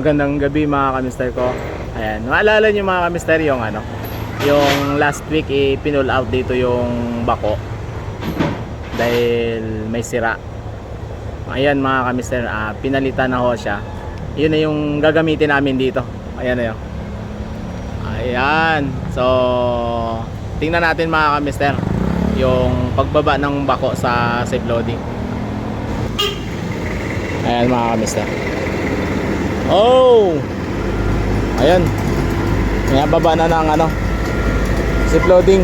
Magandang gabi mga kamister ko. Ayan, maalala nyo mga kamister yung yung last week pinull out dito yung bako dahil may sira. Ayan mga kamister, pinalitan na ho siya. Yun na yung gagamitin namin dito. Ayan na yun. Ayan. So, tingnan natin mga kamister yung pagbaba ng bako sa safe loading. Ayan mga kamister. Oh! Ayan. Ayan, baba na ng safe loading.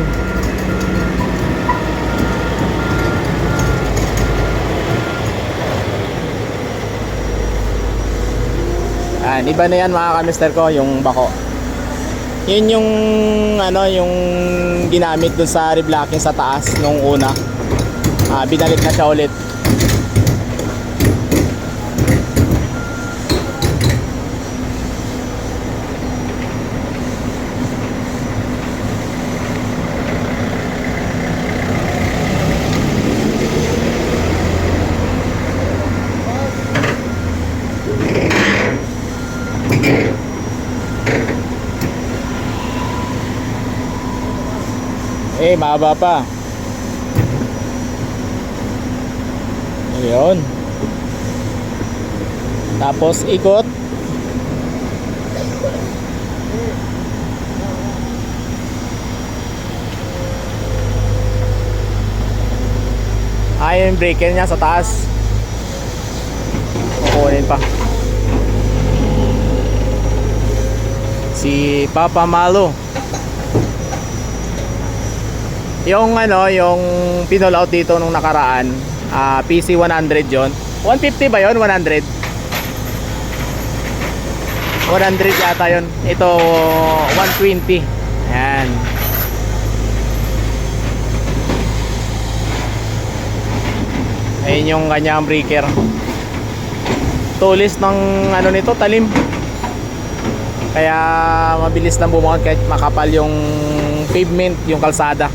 Ayan, iba na yan mga kamister ko, yung bako. Yun yung yung ginamit dun sa reblocking sa taas nung una. Binalit na siya ulit. Mahaba pa. Ayun. Tapos ikot. Yung breaker niya sa taas. Kukunin pa. Si Papa Malo. Yung yung pinull out dito nung nakaraan, PC 100 yon. 150 ba yon? 100? 100 yata yon. Ito 120. Ayan. Ayun yung kanyang breaker. Tulis ng nito, talim. Kaya mabilis lang bumukan kahit makapal yung pavement, yung kalsada.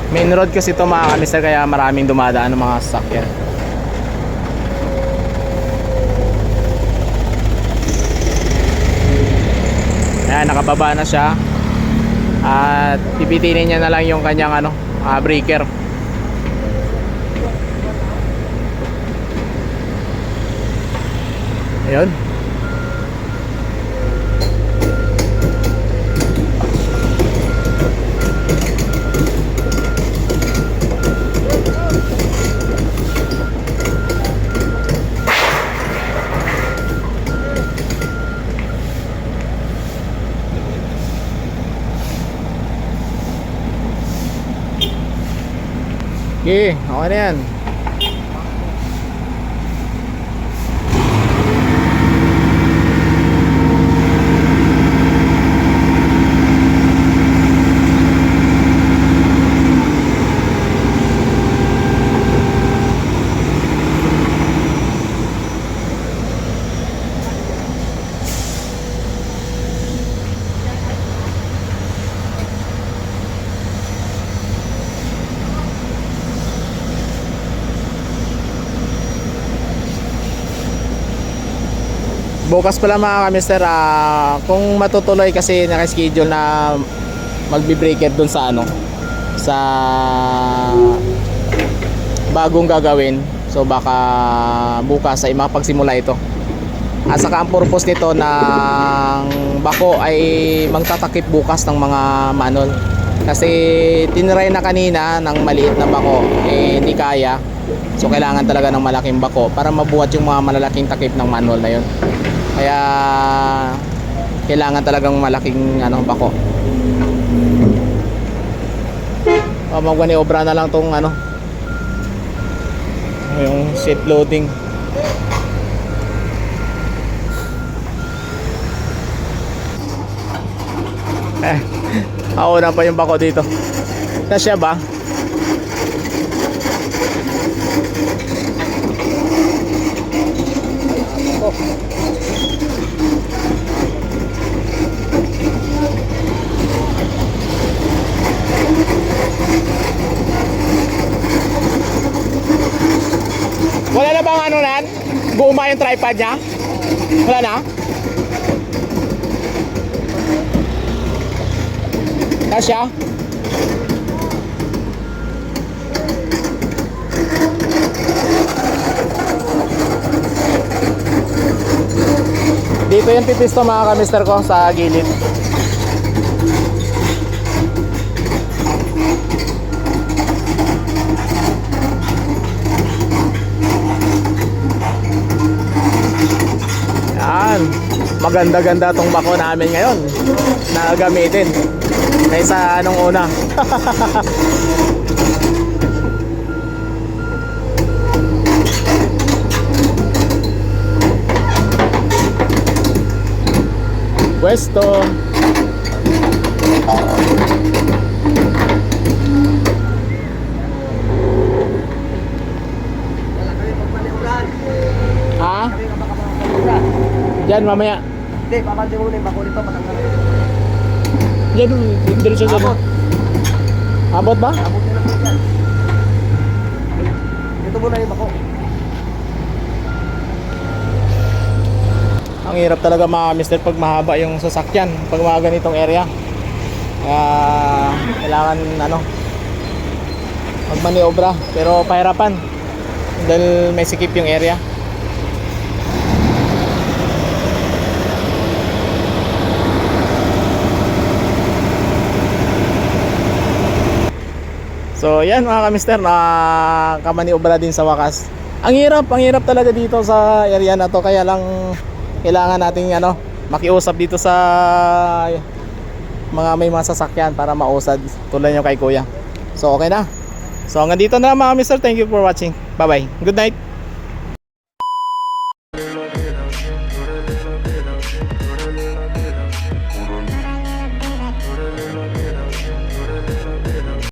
Main road kasi ito mga kamister, kaya maraming dumadaan ng mga sasakyan. Ayan, nakababa na siya. At pipitinin niya na lang yung kanyang breaker. Ayun. Okay, okay na yan. Bukas pala mga kamister, kung matutuloy kasi naka-schedule na magbi-breaker dun sa sa bagong gagawin. So baka bukas ay makapagsimula ito. At saka ang purpose nito ng bako ay magtatakip bukas ng mga manhole. Kasi tinry na kanina ng maliit na bako, hindi kaya. So kailangan talaga ng malaking bako para mabuhat yung mga malalaking takip ng manhole na yun. Kaya kailangan talagang malaking bako. Magwani-obra na lang tong yung safe loading. Nauna pa yung bako dito. Nasya ba? ang ano nan? Guma yung tripod niya? Wala na? Kasya? Dito yung pipisto mga kamister ko sa gilid. Yan. Maganda-ganda tong bako namin ngayon na gamitin kaysa anong una. Pwesto. Ha? Diyan mamaya. Hindi, papansin mo na yung bako nito, matanggal na yun. Diyan, diretso dyan. Abot. Abot ba? Abot na lang po yan. Ito muna yung bako. Ang hirap talaga mga mister pag mahaba yung sasakyan, pag mga ganitong area. Kaya kailangan ano, magmaniobra, pero pahirapan dahil may sikip yung area. So yan mga kamister, nakamaniobra din sa wakas. Ang hirap talaga dito sa area na to, kaya lang kailangan nating ano, makiusap dito sa mga may masasakyan para mausad tulad nyo kay kuya. So okay na. So hanggang dito na mga kamister, thank you for watching. Bye bye, good night.